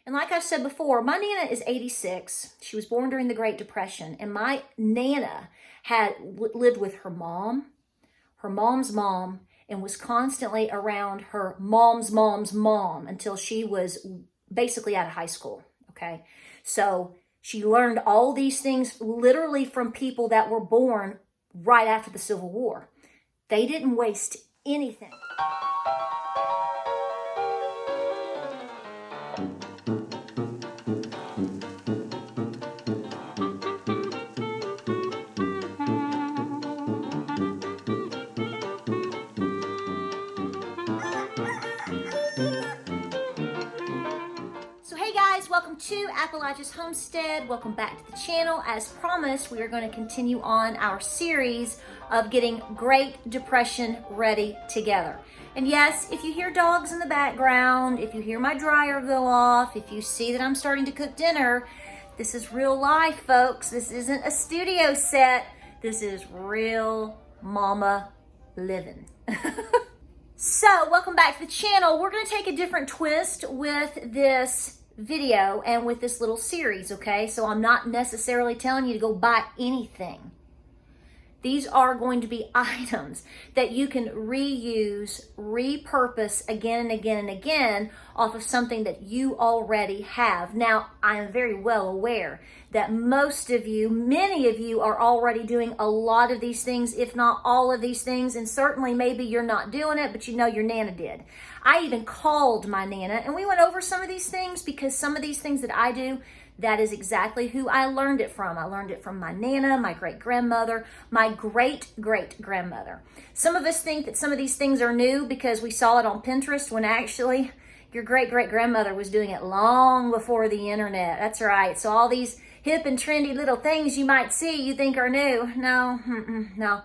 And like I've said before, my Nana is 86. She was born during the Great Depression. And my Nana had lived with her mom's mom, and was constantly around her mom's mom until she was basically out of high school, okay? So she learned all these things literally from people that were born right after the Civil War. They didn't waste anything. Welcome to Appalachia's Homestead. Welcome back to the channel. As promised, we are going to continue on our series of getting Great Depression ready together. And yes, if you hear dogs in the background, if you hear my dryer go off, if you see that I'm starting to cook dinner, this is real life, folks. This isn't a studio set. This is real mama living. So, welcome back to the channel. We're going to take a different twist with this video and with this little series, okay? So I'm not necessarily telling you to go buy anything. These are going to be items that you can reuse, repurpose again and again and again off of something that you already have. Now, I am very well aware that most of you, many of you are already doing a lot of these things, if not all of these things, and certainly maybe you're not doing it, but you know your Nana did. I even called my Nana and we went over some of these things because some of these things that I do, that is exactly who I learned it from. I learned it from my Nana, my great-grandmother, my great-great-grandmother. Some of us think that some of these things are new because we saw it on Pinterest when actually your great-great-grandmother was doing it long before the internet. That's right. So all these hip and trendy little things you might see you think are new. No, no.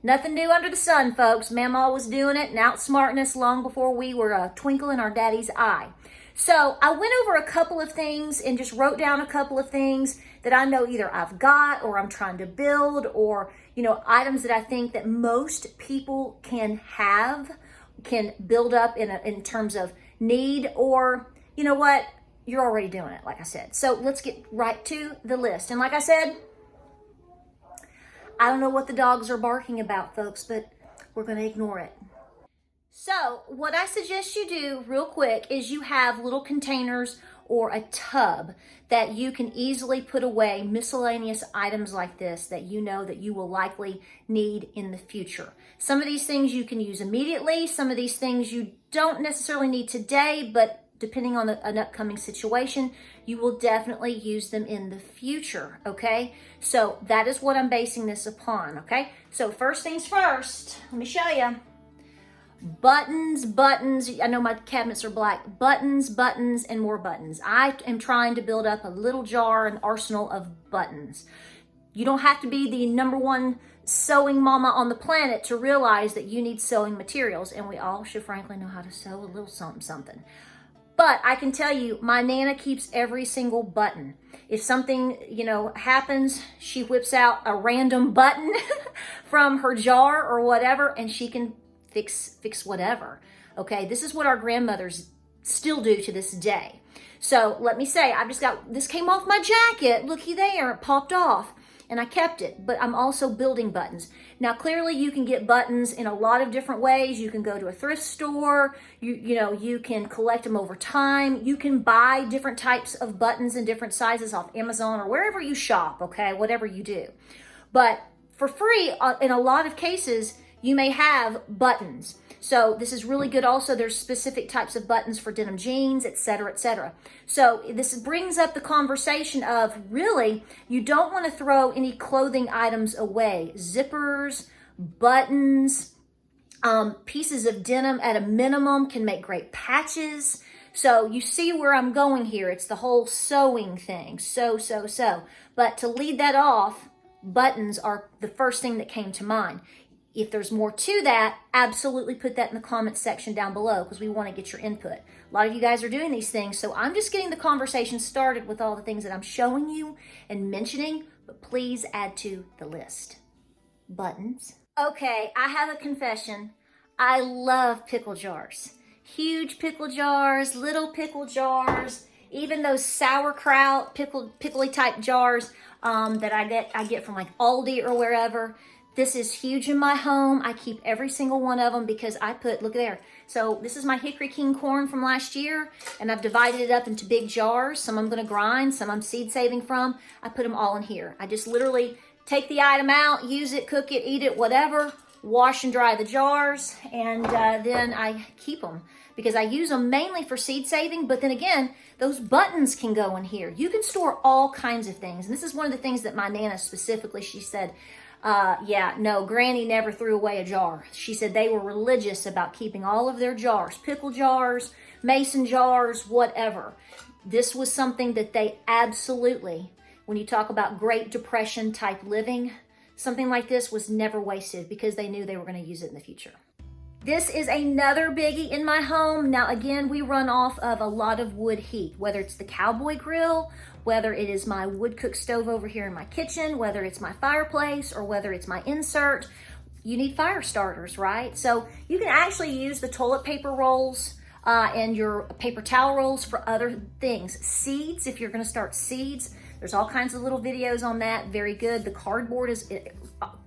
Nothing new under the sun, folks. Mama was doing it and outsmarting us long before we were a twinkle in our daddy's eye. So I went over a couple of things and just wrote down a couple of things that I know either I've got or I'm trying to build, or, you know, items that I think that most people can have, can build up in terms of need, or, you know what, you're already doing it, like I said. So let's get right to the list. And like I said, I don't know what the dogs are barking about, folks, but we're going to ignore it. So what I suggest you do real quick is you have little containers or a tub that you can easily put away miscellaneous items like this that you know that you will likely need in the future. Some of these things you can use immediately. Some of these things you don't necessarily need today, but depending on an upcoming situation, you will definitely use them in the future, okay? So that is what I'm basing this upon, okay? So first things first, let me show you. Buttons. I know my cabinets are black. Buttons, and more buttons. I am trying to build up a little jar, an arsenal of buttons. You don't have to be the #1 sewing mama on the planet to realize that you need sewing materials, and we all should frankly know how to sew a little something. But I can tell you, my Nana keeps every single button. If something, you know, happens, she whips out a random button from her jar or whatever, and she can fix whatever. Okay, this is what our grandmothers still do to this day. So let me say, I've just got, this came off my jacket. Looky there, it popped off. And I kept it, but I'm also building buttons. Now, clearly you can get buttons in a lot of different ways. You can go to a thrift store, you know, you can collect them over time. You can buy different types of buttons in different sizes off Amazon or wherever you shop, okay, whatever you do. But for free, in a lot of cases, you may have buttons. So this is really good. Also, there's specific types of buttons for denim jeans, etc., etc. So this brings up the conversation of, really, you don't want to throw any clothing items away. Zippers, buttons, pieces of denim at a minimum can make great patches. So you see where I'm going here. It's the whole sewing thing. So. But to lead that off, buttons are the first thing that came to mind. If there's more to that, absolutely put that in the comments section down below because we want to get your input. A lot of you guys are doing these things, so I'm just getting the conversation started with all the things that I'm showing you and mentioning, but please add to the list. Buttons. Okay, I have a confession. I love pickle jars. huge pickle jars, little pickle jars, even those sauerkraut pickly type jars that I get from like Aldi or wherever. This is huge in my home. I keep every single one of them because I put, look there. So this is my Hickory King corn from last year, and I've divided it up into big jars. Some I'm gonna grind, some I'm seed saving from. I put them all in here. I just literally take the item out, use it, cook it, eat it, whatever, wash and dry the jars, and then I keep them because I use them mainly for seed saving. But then again, those buttons can go in here. You can store all kinds of things. And this is one of the things that my Nana specifically, she said, yeah, no, Granny never threw away a jar. She said they were religious about keeping all of their jars, pickle jars, mason jars, whatever. This was something that they absolutely, when you talk about Great Depression type living, something like this was never wasted because they knew they were going to use it in the future. This is another biggie in my home. Now, again, we run off of a lot of wood heat, whether it's the cowboy grill, whether it is my wood cook stove over here in my kitchen, whether it's my fireplace, or whether it's my insert. You need fire starters, right? So you can actually use the toilet paper rolls and your paper towel rolls for other things. Seeds, if you're gonna start seeds, there's all kinds of little videos on that, very good. The cardboard is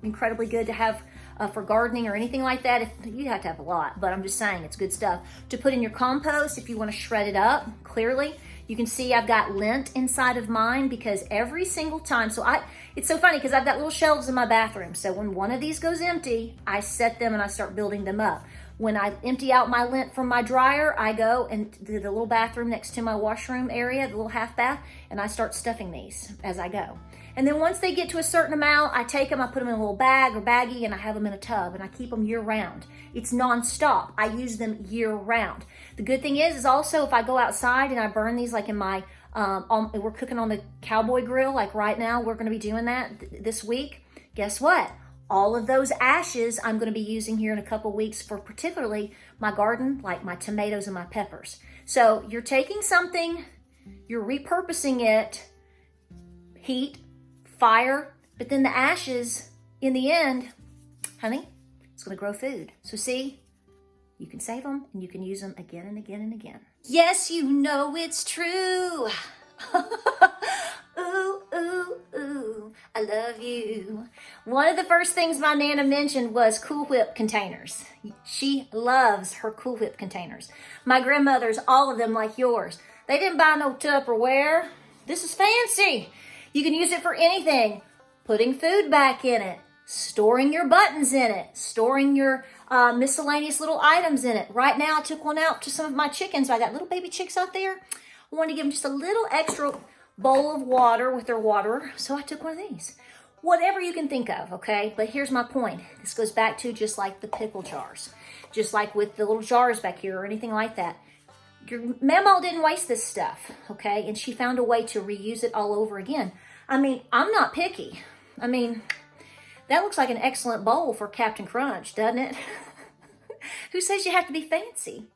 incredibly good to have for gardening or anything like that. You have to have a lot, but I'm just saying it's good stuff. To put in your compost, if you wanna shred it up, clearly. You can see I've got lint inside of mine because every single time, it's so funny because I've got little shelves in my bathroom. So when one of these goes empty, I set them and I start building them up. When I empty out my lint from my dryer, I go and to the little bathroom next to my washroom area, the little half bath, and I start stuffing these as I go. And then once they get to a certain amount, I take them, I put them in a little bag or baggie, and I have them in a tub, and I keep them year round. It's nonstop. I use them year round. The good thing is also if I go outside and I burn these like in my, we're cooking on the cowboy grill, like right now, we're gonna be doing that this week. Guess what? All of those ashes I'm gonna be using here in a couple weeks for particularly my garden, like my tomatoes and my peppers. So you're taking something, you're repurposing it, heat, fire, but then the ashes, in the end, honey, it's gonna grow food. So see, you can save them and you can use them again and again and again. Yes, you know it's true. Ooh, ooh, ooh, I love you. One of the first things my Nana mentioned was Cool Whip containers. She loves her Cool Whip containers. My grandmother's, all of them like yours. They didn't buy no Tupperware. This is fancy. You can use it for anything. Putting food back in it, storing your buttons in it, storing your miscellaneous little items in it. Right now, I took one out to some of my chickens. I got little baby chicks out there. I wanted to give them just a little extra bowl of water with their waterer, so I took one of these. Whatever you can think of, okay? But here's my point. This goes back to just like the pickle jars, just like with the little jars back here or anything like that. Your mama didn't waste this stuff, okay? And she found a way to reuse it all over again. I mean, I'm not picky. I mean, that looks like an excellent bowl for Captain Crunch, doesn't it? Who says you have to be fancy?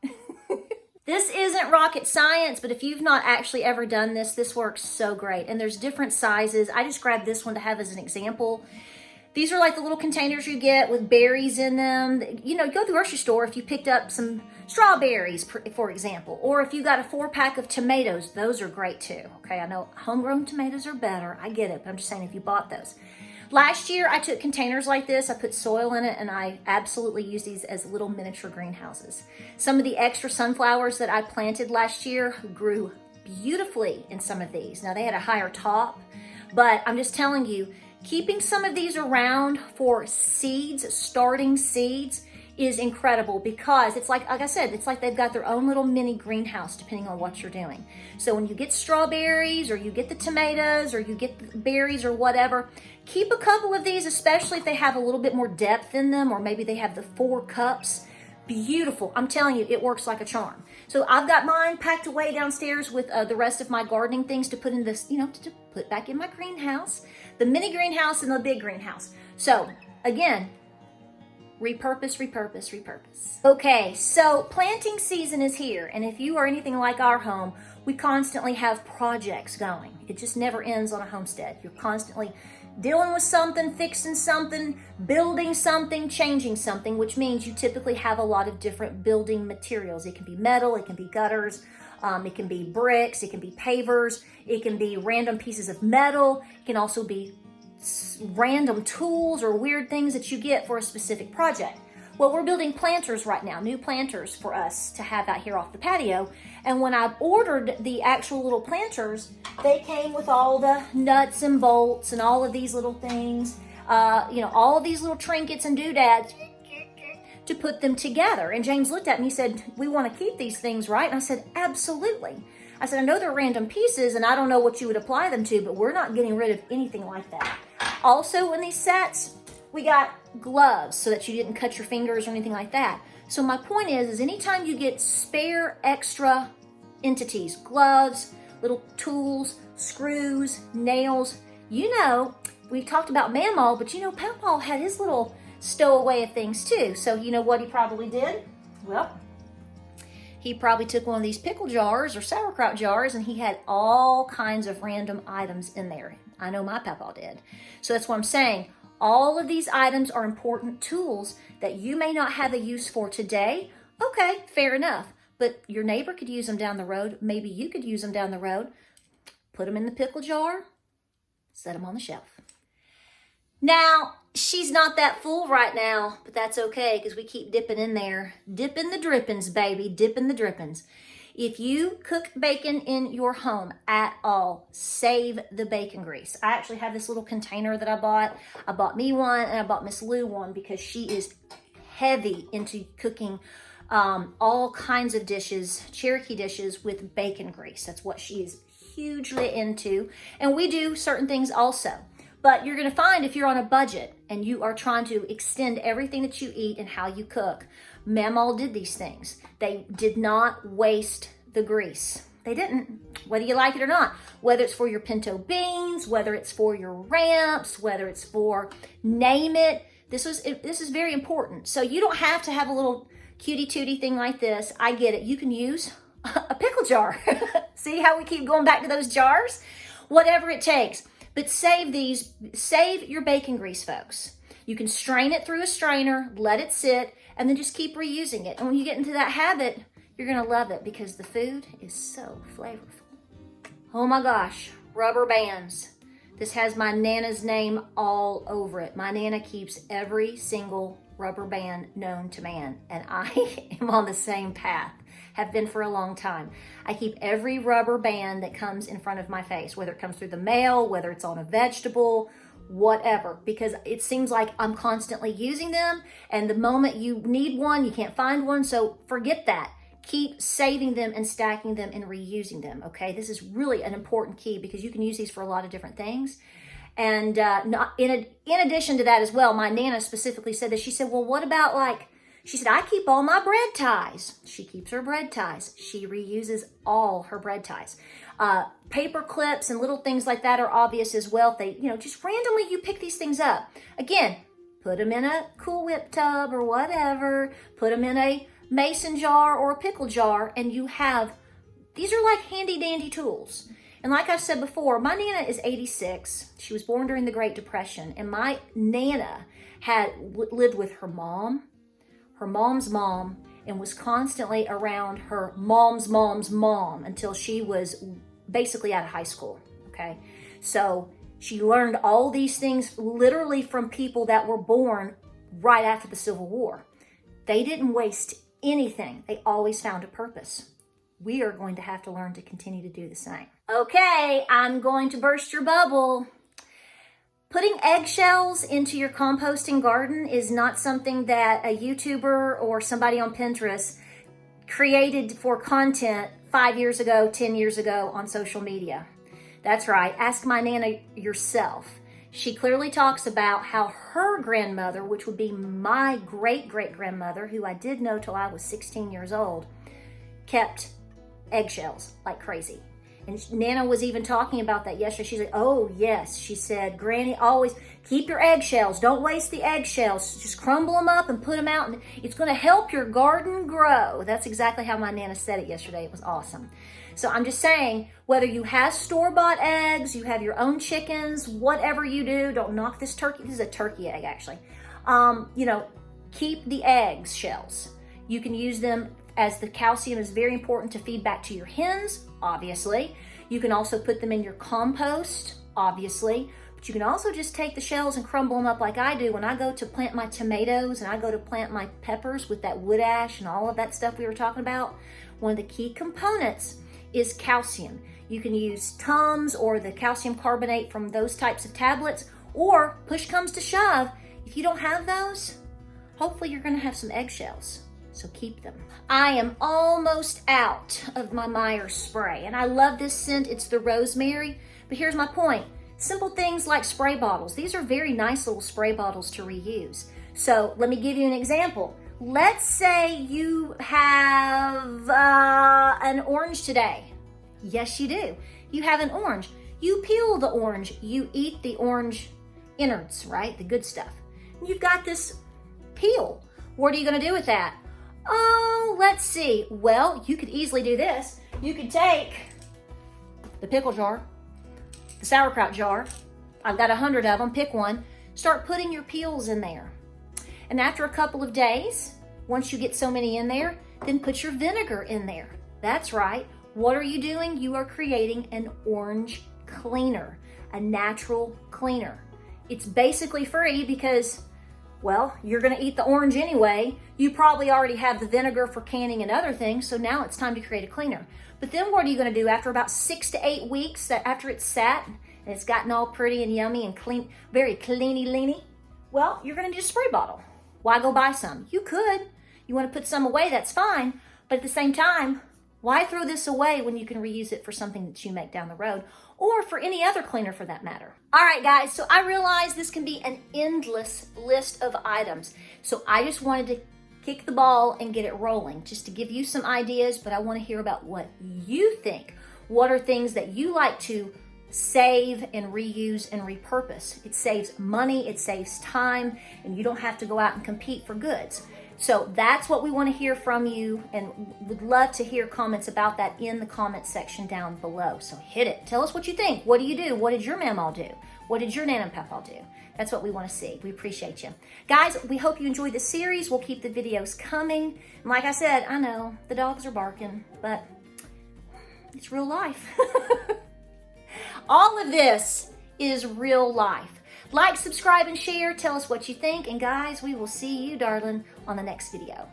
This isn't rocket science, but if you've not actually ever done this, this works so great. And there's different sizes. I just grabbed this one to have as an example. These are like the little containers you get with berries in them. You know, you go to the grocery store if you picked up some strawberries, for example, or if you got a 4-pack of tomatoes, those are great too. Okay, I know homegrown tomatoes are better. I get it, but I'm just saying if you bought those. Last year, I took containers like this, I put soil in it, and I absolutely use these as little miniature greenhouses. Some of the extra sunflowers that I planted last year grew beautifully in some of these. Now, they had a higher top, but I'm just telling you, keeping some of these around for seeds, starting seeds, is incredible because it's like I said, it's like they've got their own little mini greenhouse depending on what you're doing. So when you get strawberries or you get the tomatoes or you get the berries or whatever, keep a couple of these, especially if they have a little bit more depth in them or maybe they have the 4 cups. Beautiful. I'm telling you, it works like a charm. So I've got mine packed away downstairs with the rest of my gardening things to put in this, you know, to put back in my greenhouse, the mini greenhouse and the big greenhouse. So again, repurpose, repurpose, repurpose. Okay, so planting season is here. And if you are anything like our home, we constantly have projects going. It just never ends on a homestead. You're constantly dealing with something, fixing something, building something, changing something, which means you typically have a lot of different building materials. It can be metal, it can be gutters, it can be bricks, it can be pavers, it can be random pieces of metal, it can also be random tools or weird things that you get for a specific project. Well, we're building planters right now, new planters for us to have out here off the patio. And when I ordered the actual little planters, they came with all the nuts and bolts and all of these little things, all of these little trinkets and doodads to put them together. And James looked at me and said, we want to keep these things, right? And I said, absolutely. I said, I know they're random pieces and I don't know what you would apply them to, but we're not getting rid of anything like that. Also in these sets, we got gloves so that you didn't cut your fingers or anything like that. So my point is anytime you get spare extra entities, gloves, little tools, screws, nails, we've talked about Mamaw, but Papaw had his little stowaway of things too. So you know what he probably did? Well, he probably took one of these pickle jars or sauerkraut jars and he had all kinds of random items in there. I know my Papaw did. So that's what I'm saying. All of these items are important tools that you may not have a use for today. Okay, fair enough. But your neighbor could use them down the road. Maybe you could use them down the road. Put them in the pickle jar, set them on the shelf. Now, she's not that full right now, but that's okay because we keep dipping in there. Dipping the drippings, baby, dipping the drippings. If you cook bacon in your home at all, save the bacon grease. I actually have this little container that I bought. I bought me one and I bought Miss Lou one because she is heavy into cooking all kinds of dishes, Cherokee dishes with bacon grease. That's what she is hugely into. And we do certain things also. But you're going to find if you're on a budget and you are trying to extend everything that you eat and how you cook, Mamaw did these things. They did not waste the grease. They didn't, whether you like it or not. Whether it's for your pinto beans, whether it's for your ramps, whether it's for, name it. This is very important. So you don't have to have a little cutie tootie thing like this. I get it. You can use a pickle jar. See how we keep going back to those jars? Whatever it takes. But save your bacon grease, folks. You can strain it through a strainer, let it sit, and then just keep reusing it. And when you get into that habit, you're going to love it because the food is so flavorful. Oh my gosh, rubber bands. This has my Nana's name all over it. My Nana keeps every single rubber band known to man, and I am on the same path. Have been for a long time. I keep every rubber band that comes in front of my face, whether it comes through the mail, whether it's on a vegetable, whatever, because it seems like I'm constantly using them, and the moment you need one, you can't find one, so forget that. Keep saving them and stacking them and reusing them, okay? This is really an important key because you can use these for a lot of different things. And in addition to that as well, my Nana specifically said that. She said, well, what about she said, I keep all my bread ties. She keeps her bread ties. She reuses all her bread ties. Paper clips and little things like that are obvious as well. They, just randomly you pick these things up. Again, put them in a Cool Whip tub or whatever. Put them in a mason jar or a pickle jar, and these are like handy dandy tools. And like I've said before, my Nana is 86. She was born during the Great Depression, and my Nana had lived with her mom's mom, and was constantly around her mom's mom until she was basically out of high school, okay? So she learned all these things literally from people that were born right after the Civil War. They didn't waste anything. They always found a purpose. We are going to have to learn to continue to do the same. Okay, I'm going to burst your bubble. Putting eggshells into your composting garden is not something that a YouTuber or somebody on Pinterest created for content 5 years ago, 10 years ago on social media. That's right. Ask my Nana yourself. She clearly talks about how her grandmother, which would be my great-great-grandmother, who I did know till I was 16 years old, kept eggshells like crazy. And Nana was even talking about that yesterday. She's like, oh, yes. She said, Granny, always keep your eggshells. Don't waste the eggshells. Just crumble them up and put them out. And it's going to help your garden grow. That's exactly how my Nana said it yesterday. It was awesome. So I'm just saying, whether you have store-bought eggs, you have your own chickens, whatever you do, don't knock this turkey. This is a turkey egg, actually. You know, keep the eggs shells. You can use them as the calcium is very important to feed back to your hens, obviously. You can also put them in your compost, obviously. But you can also just take the shells and crumble them up like I do when I go to plant my tomatoes and I go to plant my peppers with that wood ash and all of that stuff we were talking about. One of the key components is calcium. You can use Tums or the calcium carbonate from those types of tablets, or push comes to shove, if you don't have those, hopefully you're gonna have some eggshells, so keep them. I am almost out of my Myers spray, and I love this scent. It's the rosemary, but here's my point. Simple things like spray bottles. These are very nice little spray bottles to reuse. So let me give you an example. Let's say you have an orange today. Yes, you do. You have an orange. You peel the orange. You eat the orange innards, right? The good stuff. You've got this peel. What are you going to do with that? Oh, let's see. Well, you could easily do this. You could take the pickle jar, the sauerkraut jar. I've got 100 of them. Pick one. Start putting your peels in there. And after a couple of days, once you get so many in there, then put your vinegar in there. That's right. What are you doing? You are creating an orange cleaner, a natural cleaner. It's basically free because, well, you're going to eat the orange anyway. You probably already have the vinegar for canning and other things, so now it's time to create a cleaner. But then what are you going to do after about 6 to 8 weeks, that after it's sat and it's gotten all pretty and yummy and clean, very cleany-leany? Well, you're going to do a spray bottle. Why go buy some? You could. You want to put some away, that's fine. But at the same time, why throw this away when you can reuse it for something that you make down the road, or for any other cleaner for that matter? All right, guys, so I realize this can be an endless list of items. So I just wanted to kick the ball and get it rolling, just to give you some ideas, but I want to hear about what you think. What are things that you like to save and reuse and repurpose? It saves money, it saves time, and you don't have to go out and compete for goods. So that's what we want to hear from you, and would love to hear comments about that in the comment section down below. So hit it. Tell us what you think. What do you do? What did your mamaw do? What did your nan and papaw do? That's what we want to see. We appreciate you. Guys, we hope you enjoyed the series. We'll keep the videos coming. And like I said, I know the dogs are barking, but it's real life. All of this is real life. Like, subscribe, and share. Tell us what you think. And guys, we will see you, darling, on the next video.